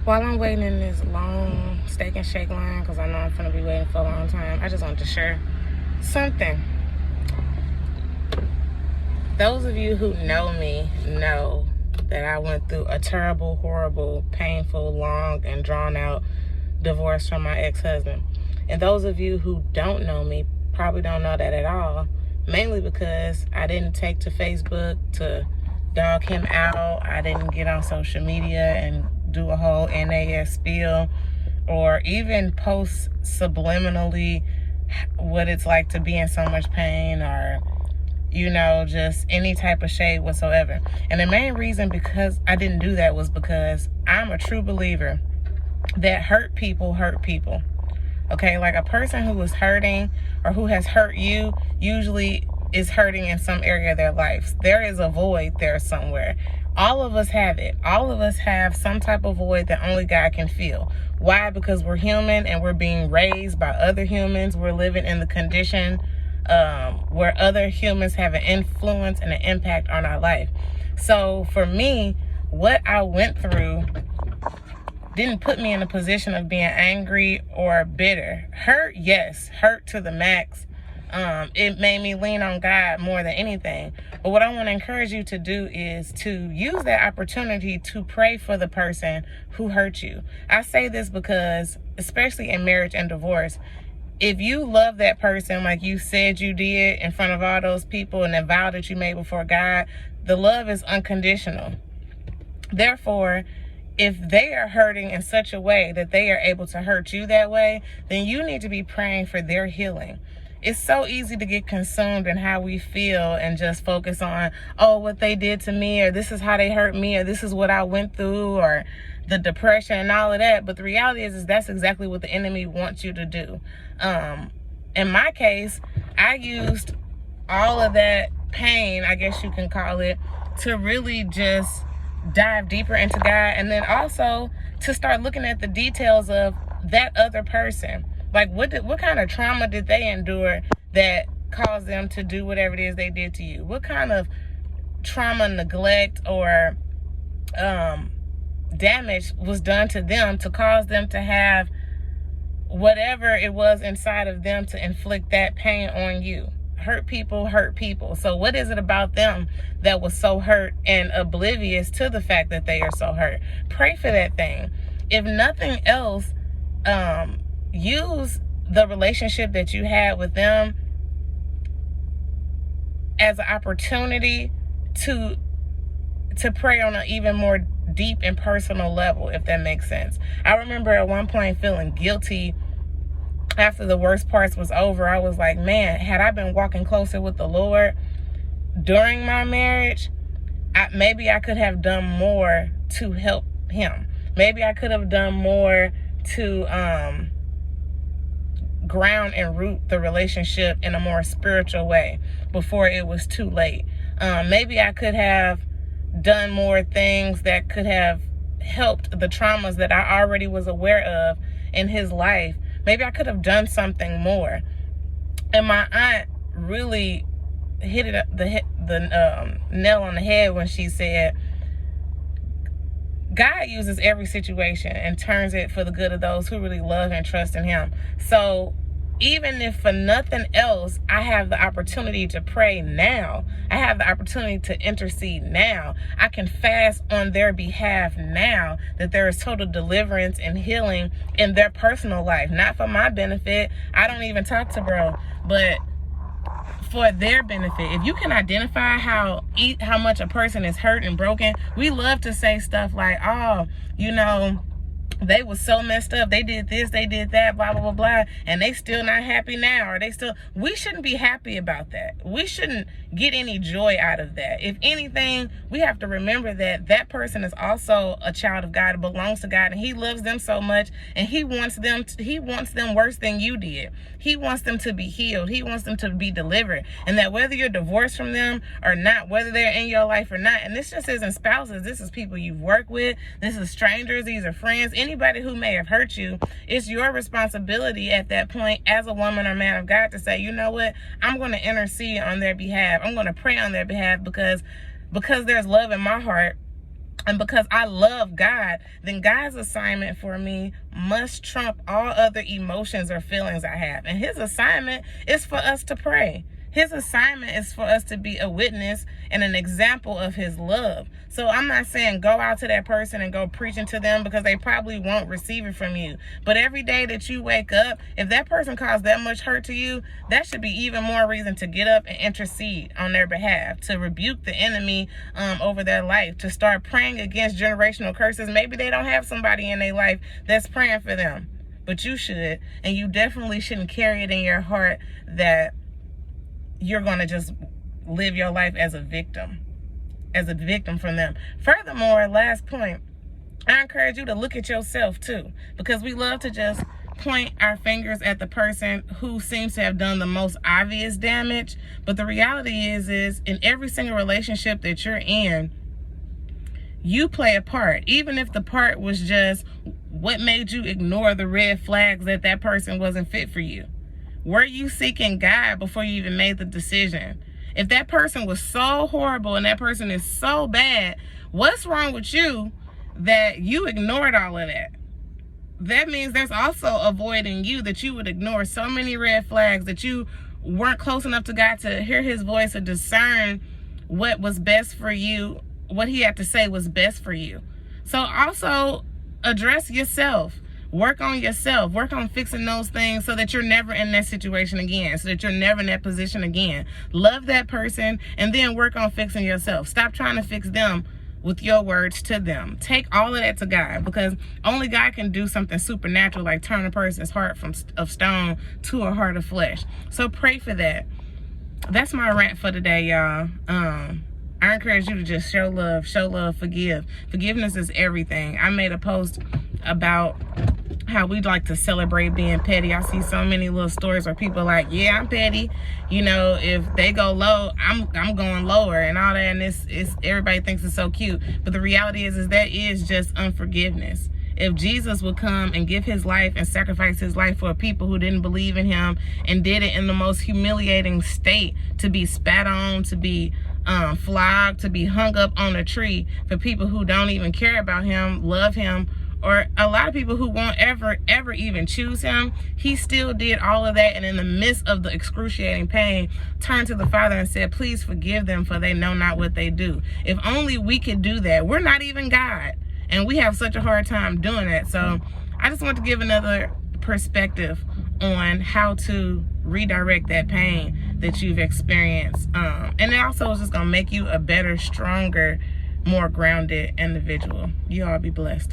While I'm waiting in this long steak and shake line, because I know I'm going to be waiting for a long time, I just wanted to share something. Those of you who know me know that I went through a terrible, horrible, painful, long, and drawn-out divorce from my ex-husband. And those of you who don't know me probably don't know that at all, mainly because I didn't take to Facebook to dog him out. I didn't get on social media and do a whole NAS spiel, or even post subliminally what it's like to be in so much pain, or just any type of shade whatsoever. And the main reason because I didn't do that was because I'm a true believer that hurt people. Okay, like a person who is hurting or who has hurt you usually is hurting in some area of their life. There is a void there somewhere. All of us have it. All of us have some type of void that only God can fill. Why? Because we're human and we're being raised by other humans. We're living in the condition where other humans have an influence and an impact on our life. So for me, what I went through didn't put me in a position of being angry or bitter. Hurt, yes, hurt to the max. It made me lean on God more than anything. But what I want to encourage you to do is to use that opportunity to pray for the person who hurt you. I say this because, especially in marriage and divorce, if you love that person like you said you did in front of all those people and the vow that you made before God, the love is unconditional. Therefore, if they are hurting in such a way that they are able to hurt you that way, then you need to be praying for their healing. It's so easy to get consumed in how we feel and just focus on, oh, what they did to me, or this is how they hurt me, or this is what I went through, or the depression and all of that. But the reality is that's exactly what the enemy wants you to do. In my case, I used all of that pain, I guess you can call it, to really just dive deeper into God, and then also to start looking at the details of that other person. Like, what kind of trauma did they endure that caused them to do whatever it is they did to you? What kind of trauma, neglect, or damage was done to them to cause them to have whatever it was inside of them to inflict that pain on you? Hurt people. So what is it about them that was so hurt and oblivious to the fact that they are so hurt? Pray for that thing. If nothing else, use the relationship that you had with them as an opportunity to pray on an even more deep and personal level, if that makes sense. I remember at one point feeling guilty after the worst parts was over. I was like, man, had I been walking closer with the Lord during my marriage, maybe I could have done more to help him. Maybe I could have done more to ground and root the relationship in a more spiritual way before it was too late. Maybe I could have done more things that could have helped the traumas that I already was aware of in his life. Maybe I could have done something more. And my aunt really hit the nail on the head when she said, God uses every situation and turns it for the good of those who really love and trust in him. So even if for nothing else, I have the opportunity to pray now. I have the opportunity to intercede now. I can fast on their behalf now, that there is total deliverance and healing in their personal life. Not for my benefit. I don't even talk to bro, but for their benefit. If you can identify how much a person is hurt and broken, we love to say stuff like, oh, they was so messed up. They did this, they did that, blah, blah, blah, blah. And they still not happy now. Or we shouldn't be happy about that. We shouldn't get any joy out of that. If anything, we have to remember that that person is also a child of God. It belongs to God, and he loves them so much, and he wants them worse than you did. He wants them to be healed. He wants them to be delivered. And that whether you're divorced from them or not, whether they're in your life or not, and this just isn't spouses, this is people you've worked with, this is strangers, these are friends, anybody who may have hurt you, it's your responsibility at that point as a woman or man of God to say, you know what, I'm going to intercede on their behalf. I'm going to pray on their behalf because there's love in my heart. and because I love God, then God's assignment for me must trump all other emotions or feelings I have. And his assignment is for us to pray. His assignment is for us to be a witness and an example of his love. So I'm not saying go out to that person and go preaching to them, because they probably won't receive it from you. But every day that you wake up, if that person caused that much hurt to you, that should be even more reason to get up and intercede on their behalf, to rebuke the enemy over their life, to start praying against generational curses. Maybe they don't have somebody in their life that's praying for them, but you should. And you definitely shouldn't carry it in your heart that you're going to just live your life as a victim from them. Furthermore, last point, I encourage you to look at yourself too, because we love to just point our fingers at the person who seems to have done the most obvious damage. But the reality is in every single relationship that you're in, you play a part. Even if the part was just what made you ignore the red flags that person wasn't fit for you. Were you seeking God before you even made the decision? If that person was so horrible and that person is so bad, what's wrong with you that you ignored all of that? That means there's also a void in you, that you would ignore so many red flags, that you weren't close enough to God to hear his voice or discern what was best for you, what he had to say was best for you. So also address yourself. Work on yourself. Work on fixing those things so that you're never in that situation again, so that you're never in that position again. Love that person and then work on fixing yourself. Stop trying to fix them with your words to them. Take all of that to God, because only God can do something supernatural, like turn a person's heart of stone to a heart of flesh. So pray for that. That's my rant for today, y'all. I encourage you to just show love, forgive. Forgiveness is everything. I made a post about how we like to celebrate being petty. I see so many little stories where people are like, yeah, I'm petty. You know, if they go low, I'm going lower and all that. And it's everybody thinks it's so cute. But the reality is that is just unforgiveness. If Jesus would come and give his life and sacrifice his life for people who didn't believe in him and did it in the most humiliating state, to be spat on, to be flogged, to be hung up on a tree, for people who don't even care about him, love him, or a lot of people who won't ever even choose him, he still did all of that, and in the midst of the excruciating pain, turned to the Father and said, please forgive them, for they know not what they do. If only we could do that. We're not even God, and we have such a hard time doing that. So I just want to give another perspective on how to redirect that pain that you've experienced. And it also is just going to make you a better, stronger, more grounded individual. You all be blessed.